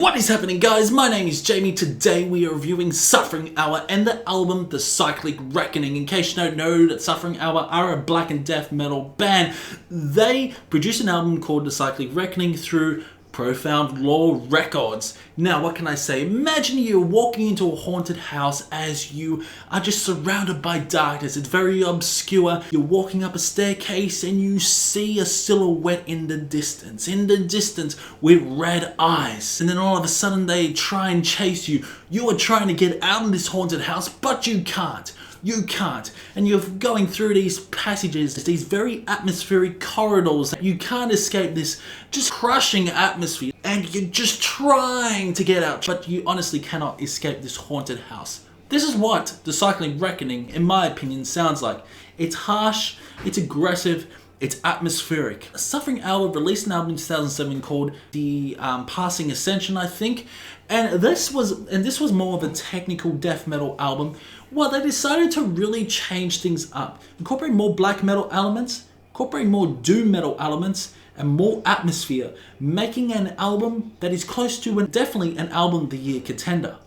What is happening, guys? My name is Jamie. Today we are reviewing Suffering Hour and the album The Cyclic Reckoning. In case you don't know that Suffering Hour are a black and death metal band, they produced an album called The Cyclic Reckoning through Profound Law Records. Now, what can I say? Imagine you're walking into a haunted house as you are just surrounded by darkness. It's very obscure. You're walking up a staircase and you see a silhouette in the distance with red eyes. And then all of a sudden they try and chase you. You are trying to get out of this haunted house, but you can't. You can't. And you're going through these passages, these very atmospheric corridors. You can't escape this just crushing atmosphere. And you're just trying to get out, but you honestly cannot escape this haunted house. This is what The Cyclic Reckoning, in my opinion, sounds like. It's harsh, it's aggressive, it's atmospheric. Suffering Hour released an album in 2007 called The Passing Ascension, I think. And this was more of a technical death metal album. Well, they decided to really change things up, incorporate more black metal elements, incorporate more doom metal elements, and more atmosphere, making an album that is close to and definitely an album of the year contender.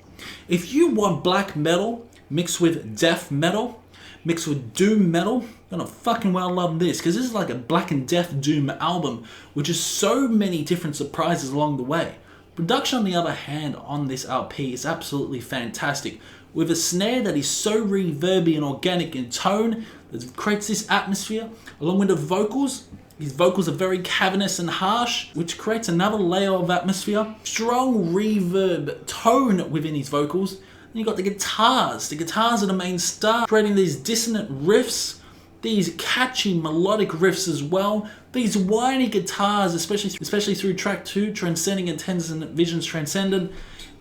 If you want black metal mixed with death metal, mixed with doom metal, you're gonna fucking well love this, because this is like a black and death doom album, which is so many different surprises along the way. Production, on the other hand, on this LP is absolutely fantastic, with a snare that is so reverby and organic in tone that creates this atmosphere, along with the vocals. These vocals are very cavernous and harsh, which creates another layer of atmosphere. Strong reverb tone within these vocals. Then you've got the guitars. The guitars are the main star, creating these dissonant riffs, these catchy melodic riffs as well. These whiny guitars, especially through track 2, Transcending Intents and Visions Transcended,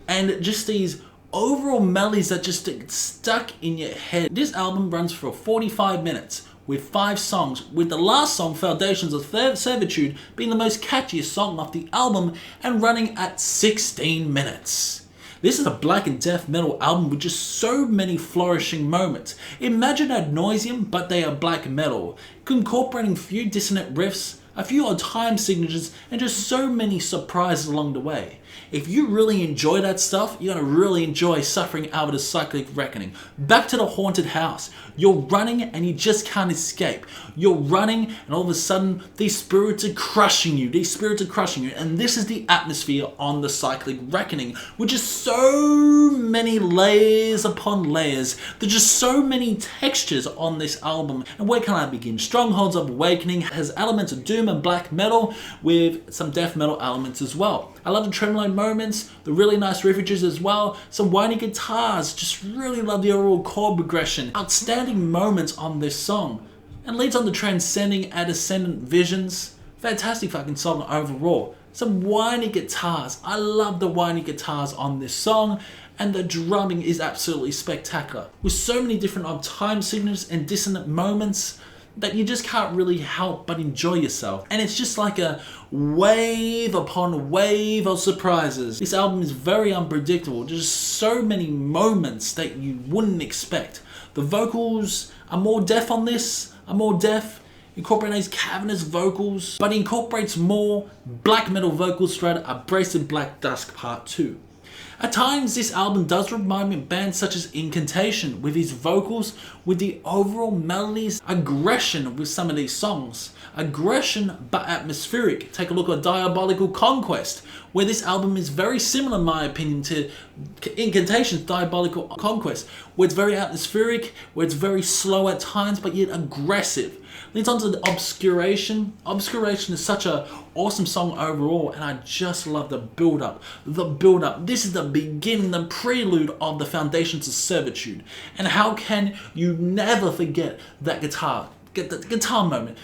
and just these overall melodies that just get stuck in your head. This album runs for 45 minutes with 5 songs, with the last song, Foundations of Servitude, being the most catchiest song off the album and running at 16 minutes. This is a black and death metal album with just so many flourishing moments. Imagine Ad Nauseam, but they are black metal, incorporating a few dissonant riffs, a few odd time signatures, and just so many surprises along the way. If you really enjoy that stuff, you're going to really enjoy Suffering Hour of the Cyclic Reckoning. Back to the haunted house. You're running and you just can't escape. You're running and all of a sudden these spirits are crushing you. And this is the atmosphere on the Cyclic Reckoning, which is so many layers upon layers. There's just so many textures on this album. And where can I begin? Strongholds of Awakening has elements of doom and black metal with some death metal elements as well. I love the tremolo moments, the really nice riffages as well, some whiny guitars, just really love the overall chord progression. Outstanding moments on this song. And leads on to Transcending and Ascendant Visions. Fantastic fucking song overall. Some whiny guitars. I love the whiny guitars on this song, and the drumming is absolutely spectacular. With so many different time signatures and dissonant moments that you just can't really help but enjoy yourself. And it's just like a wave upon wave of surprises. This album is very unpredictable. There's just so many moments that you wouldn't expect. The vocals are more deaf on this, incorporating these cavernous vocals, but incorporates more black metal vocals throughout Abrasive Black Dusk Part 2. At times, this album does remind me of bands such as Incantation, with his vocals, with the overall melodies, aggression with some of these songs. Aggression but atmospheric. Take a look at Diabolical Conquest, where this album is very similar, in my opinion, to Incantation's Diabolical Conquest, where it's very atmospheric, where it's very slow at times, but yet aggressive. Leads on to the Obscuration. Obscuration is such an awesome song overall, and I just love the build-up. This is the beginning, the prelude of the Foundations of Servitude. And how can you never forget that guitar? Get the guitar moment.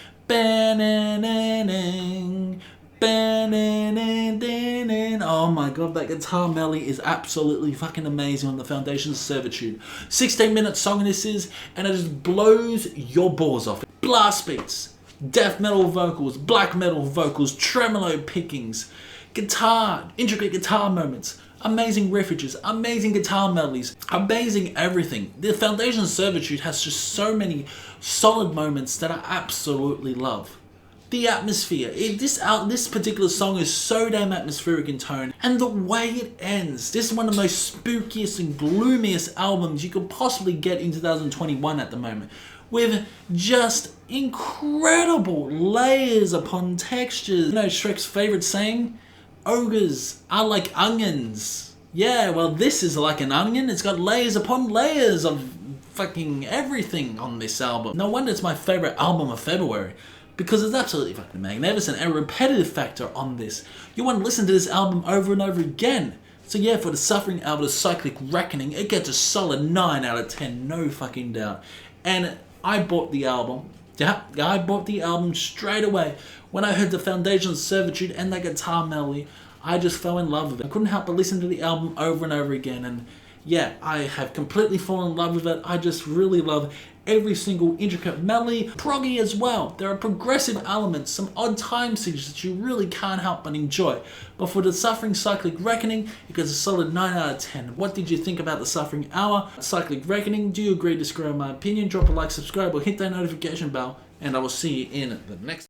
Oh my god, that guitar melody is absolutely fucking amazing on the Foundations of Servitude. 16-minute song this is, and it just blows your balls off. Blast beats, death metal vocals, black metal vocals, tremolo pickings, guitar, intricate guitar moments, amazing riffages, amazing guitar melodies, amazing everything. The Foundations of Servitude has just so many solid moments that I absolutely love. The atmosphere. This particular song is so damn atmospheric in tone, and the way it ends. This is one of the most spookiest and gloomiest albums you could possibly get in 2021 at the moment, with just incredible layers upon textures. You know Shrek's favorite saying? Ogres are like onions. Yeah, well, this is like an onion. It's got layers upon layers of fucking everything on this album. No wonder it's my favorite album of February, because it's absolutely fucking magnificent. And a repetitive factor on this. You want to listen to this album over and over again. So yeah, for the Suffering album, the Cyclic Reckoning, it gets a solid 9 out of 10, no fucking doubt. And I bought the album. Yeah, I bought the album straight away. When I heard the Foundation of Servitude and that guitar melody, I just fell in love with it. I couldn't help but listen to the album over and over again, and yeah, I have completely fallen in love with it. I just really love every single intricate melody, proggy as well. There are progressive elements, some odd time signatures that you really can't help but enjoy. But for the Suffering Cyclic Reckoning, it gets a solid 9 out of 10. What did you think about the Suffering Hour, Cyclic Reckoning? Do you agree, disagree with my opinion? Drop a like, subscribe, or hit that notification bell, and I will see you in the next